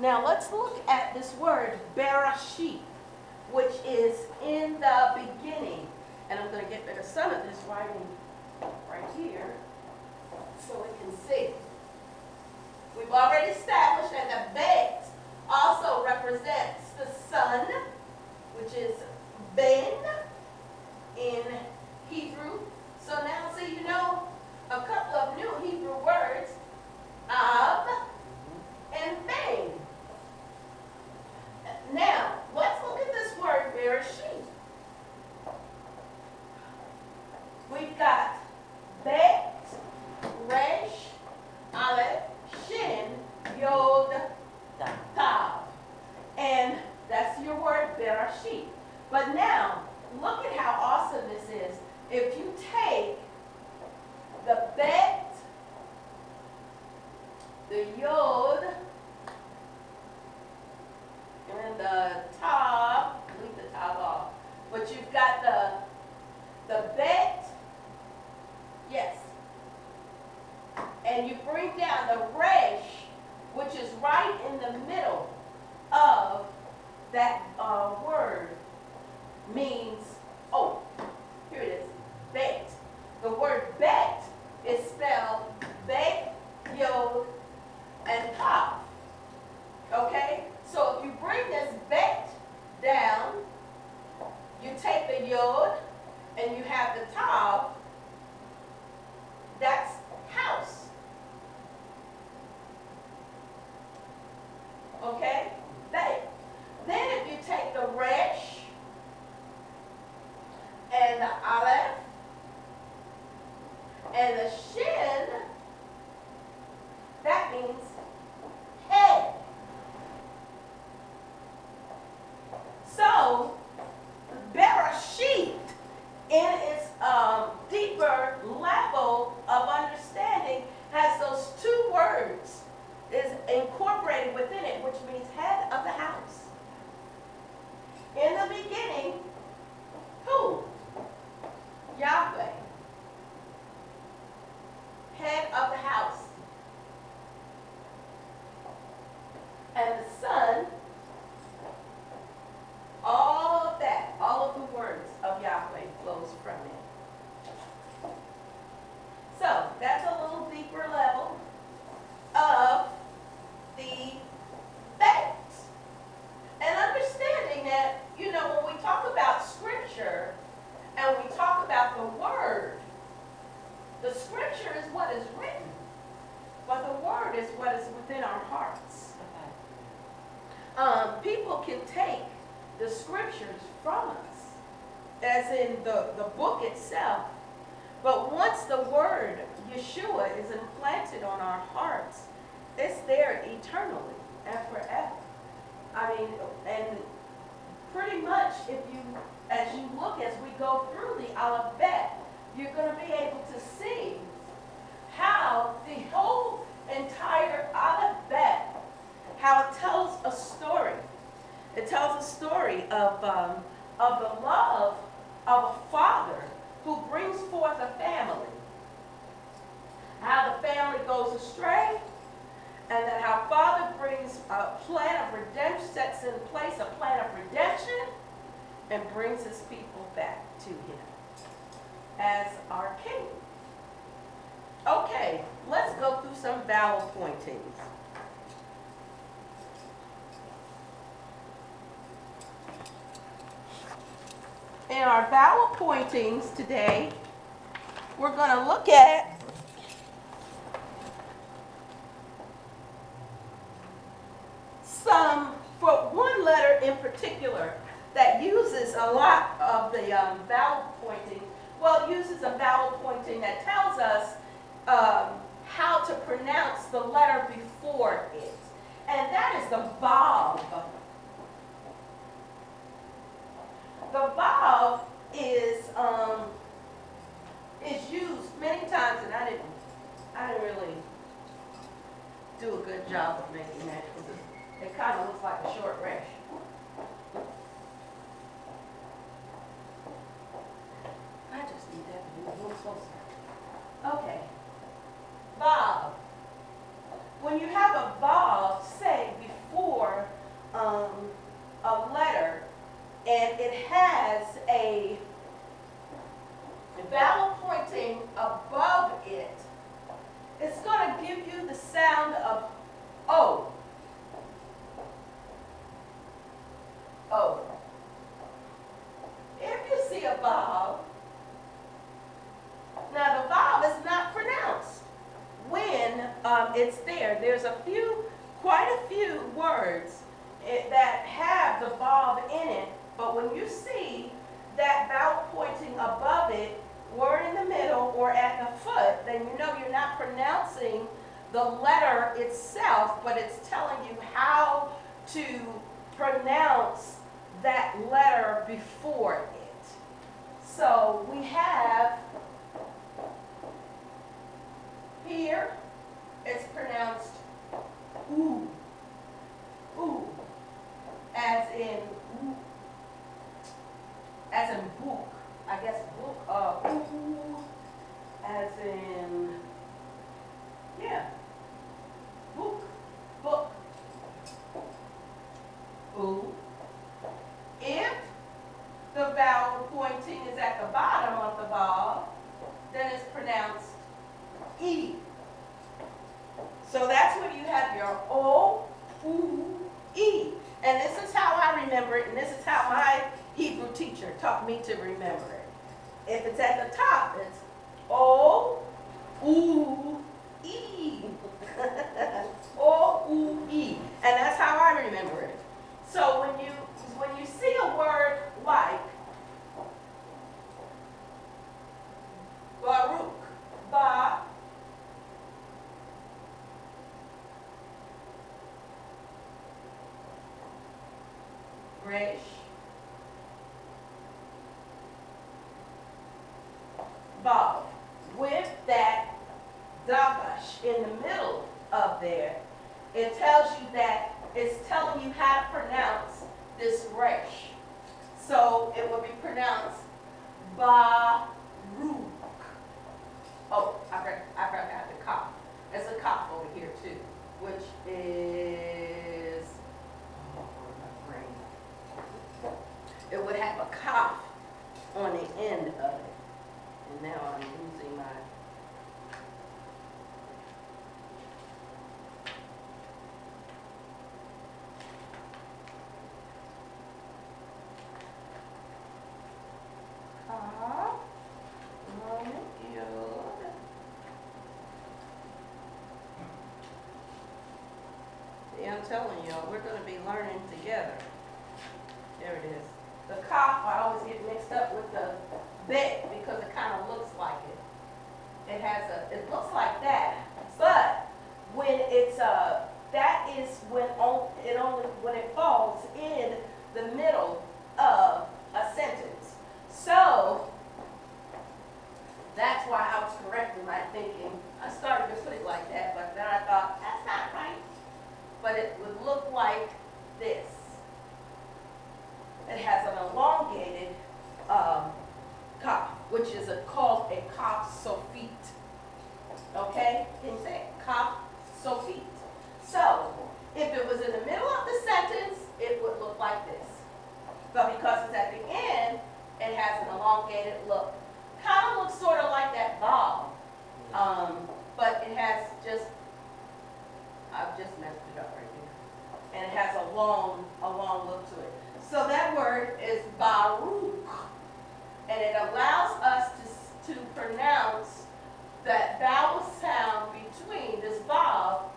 Now let's look at this word, bereshit, which is in the beginning. And I'm going to get rid of some of this writing right here so we can see. We've already established that the bet also represents the sun, which is ben in Hebrew. So now, see, you know a couple of new Hebrew words, av and ben. Now, let's look at this word, bereshit. We've got bet, resh, aleph, shin, yod, tav. And that's your word, bereshit. But now, look at how awesome this is. If you take the bet, the yod, and the tav, leave the tav off. But you've got the bet, yes. And you bring down the resh, which is right in the middle of that word, means, oh, here it is, bet. The word bet is spelled bet, yod, and tav. Okay? So if you bring this bet down, you take the yod and you have the tav, that's house. Okay? Bet. Then if you take the resh and the aleph and the shin, that means head. So, bereshit, in its deeper level of understanding, has those two words is incorporated within it, which means head of the house. In the beginning, who? Yahweh. Head of the house. And the son, all of that, all of the words of Yahweh flows from it. So, that's a little deeper level of the facts. And understanding that, you know, when we talk about scripture and we talk about the word, the scripture is what is written, but the word is what is within our hearts. People can take the scriptures from us, as in the book itself, but once the word, Yeshua, is implanted on our hearts, it's there eternally and forever. I mean, and pretty much if you, as you look, as we go through the alphabet, you're going to be able to see how the whole entire alphabet, how it tells a story. It tells a story of the love of a father who brings forth a family. How the family goes astray, and then how Father brings a plan of redemption, sets in place a plan of redemption, and brings his people back to him as our king. Okay, let's go through some vowel pointings. In our vowel pointings today, we're going to look at some, for one letter in particular, that uses a lot of the vowel pointing. Well, it uses a vowel pointing that tells us how to pronounce the letter before it. And that is the vav. The vav is used many times, and I didn't really do a good job of making that, because it kind of looks like a short resh. I just need that to be a little closer. Okay. Vav. When you have a vav, say before it's there. There's quite a few words that have the vav in it, but when you see that vowel pointing above it, or in the middle, or at the foot, then you know you're not pronouncing the letter itself, but it's telling you how to pronounce that letter before it. So we have here, it's pronounced ooh, ooh, as in ooh, as in book, I guess book, ooh, as in, yeah, book, book, ooh. If the vowel pointing is at the bottom of the vowel, then it's pronounced E. So that's when you have your O, U, E. And this is how I remember it, and this is how my Hebrew teacher taught me to remember it. If it's at the top, it's O, U, E. O, U, E. And that's how I remember it. So when you see a word like Baruch, Ba, Resh, Vav, with that Dagash in the middle of there, it tells you that it's telling you how to pronounce this Resh. So it will be pronounced Baruch. Oh, I forgot the Kaf. There's a Kaf over here too, which is, oh, my brain. It would have a Kaf on the end of it. And now I'm losing my, I'm telling you, we're going to be learning together. There it is. The Kaf, I always get mixed up with the Bet because it kind of looks like it. It looks like that. But when it's that is when it falls in the middle of a sentence. So that's why I was correcting my thinking. I started to put it like that, but then I thought, that's not right. But it would look like this. It has an elongated kaf, which is called a kaf sofit. Okay? Can you say it? Kaf sofit. So, if it was in the middle of the sentence, it would look like this. But because it's at the end, it has an elongated look. Kind of looks sort of like that vowel. But it has just, I've just messed it up right here. And it has a long look to it. So that word is Baruch. And it allows us to pronounce that vowel sound between this vowel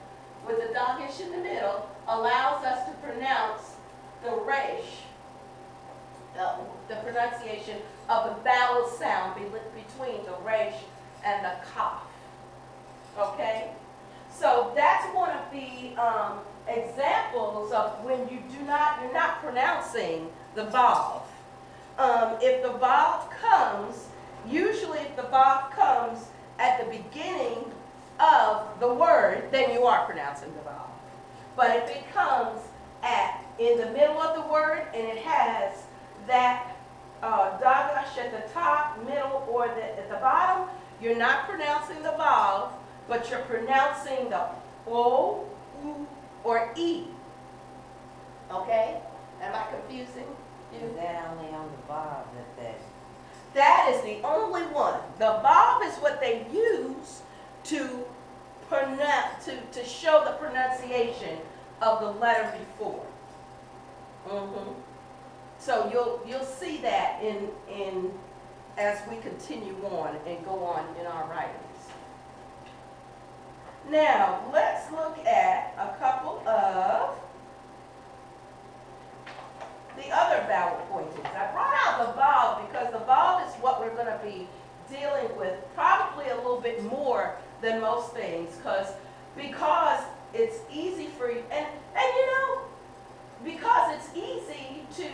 with the dagesh in the middle, allows us to pronounce the resh, the pronunciation of the vowel sound between the resh and the kaf. Okay? So that's one of the examples of when you're not pronouncing the vav. If the vav comes, usually if the vav comes at the beginning of the word, then you are pronouncing the vav. But if it comes in the middle of the word and it has that dagash at the top, middle, or at the bottom, you're not pronouncing the vav, but you're pronouncing the O, U, or E. Okay? Am I confusing you? Is that only on the vav that? That is the only one. The vav is what they use to pronounce, to show the pronunciation of the letter before. So you'll see that in as we continue on and go on in our writings. Now, let's look at a couple of the other vowel pointings. I brought out the vowel because the vowel is what we're going to be dealing with probably a little bit more than most things because it's easy for you, and you know, because it's easy to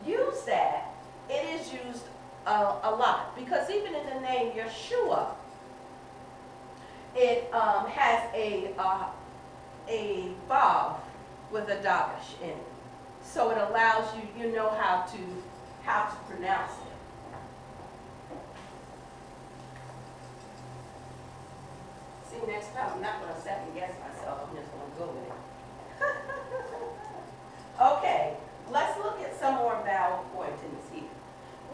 use that, it is used a lot. Because even in the name Yeshua, it has a vav with a dash in it. So it allows you, you know how to pronounce it. See, next time I'm not going to second guess myself. I'm just going to go with it. Okay, let's look at some more vowel pointings here.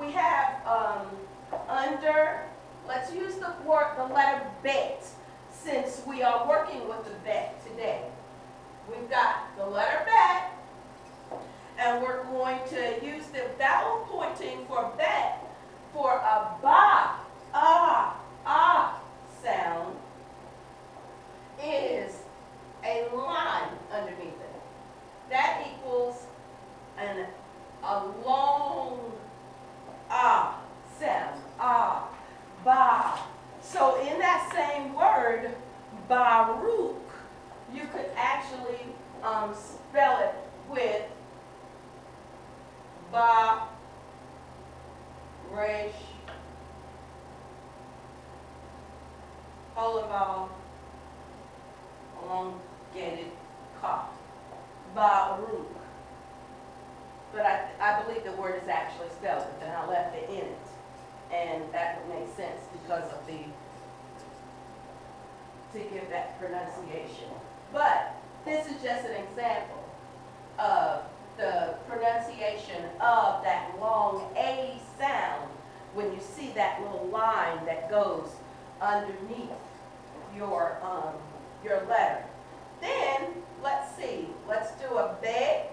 We have under. Let's use the letter bet, since we are working with the bet today. We've got the letter bet, and we're going to use the vowel pointing for bet for a ba, sound is a line underneath it. That equals a long sound, ba. So in that same word, Baruch, you could actually spell it with Ba, Resh, Olaval, elongated Ka, Baruch. But I believe the word is actually spelled, but then I left it in it. And that would make sense because of to give that pronunciation. But this is just an example of the pronunciation of that long A sound when you see that little line that goes underneath your letter. Then, let's see, let's do a be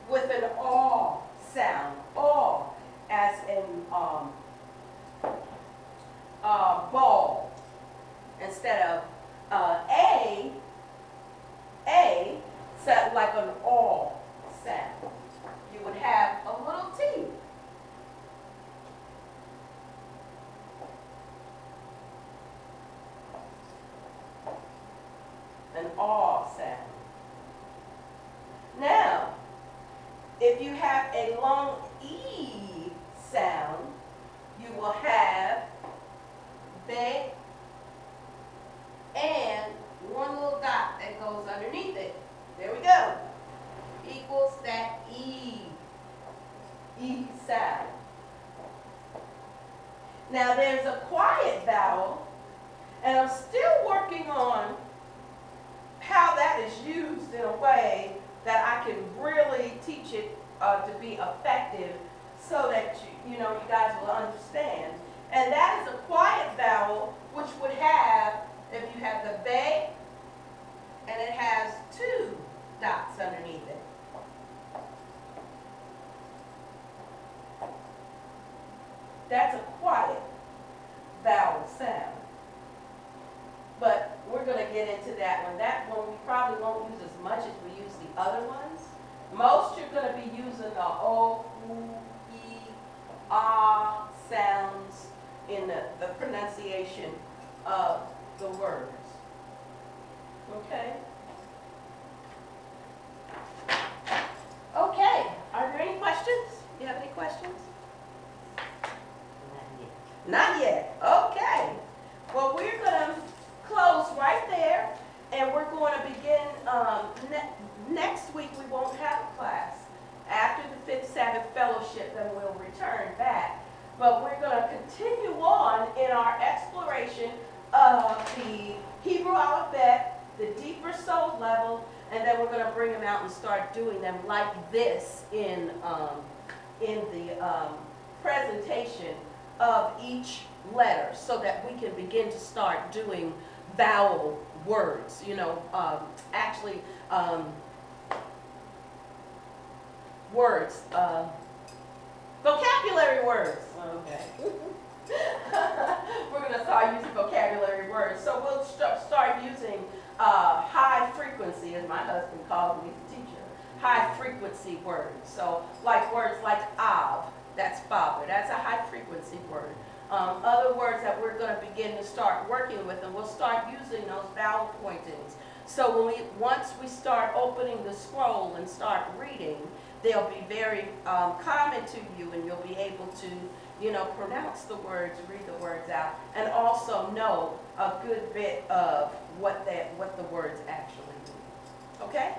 with an aw sound, aw, as in ball, instead of a, sound like an aw sound. You would have a little T. An aw sound. Now, if you have a long E sound, you will have be and one little dot that goes underneath it. There we go. Equals that E sound. Now there's a quiet vowel, and I'm still working on how that is used in a way that I can really teach it to be effective, so that you guys will understand. And that is a quiet vowel, which would have, if you have the be, and it has two dots underneath it. That's a quiet vowel sound. But we're going to get into that one. That one we probably won't use as much as we use the other ones. Most you're going to be using the O, U, E, ah sounds in the pronunciation of the words. Okay? Okay. Are there any questions? Do you have any questions? Not yet. Okay. Well, we're going to close right there, and we're going to begin next week. We won't have a class. After the Fifth Sabbath Fellowship, then we'll return back. But we're going to continue on in our exploration of the Hebrew alphabet, the deeper soul level, and then we're going to bring them out and start doing them like this in the presentation of each letter, so that we can begin to start doing vowel words, words, vocabulary words. Okay. We're going to start using vocabulary words. So we'll start using high frequency, as my husband calls me, the teacher, high frequency words. So like words like Av, that's father. That's a high frequency word. Other words that we're going to begin to start working with, and we'll start using those vowel pointings. So once we start opening the scroll and start reading, they'll be very common to you, and you'll be able to, pronounce the words, read the words out, and also know a good bit of what the words actually mean. Okay?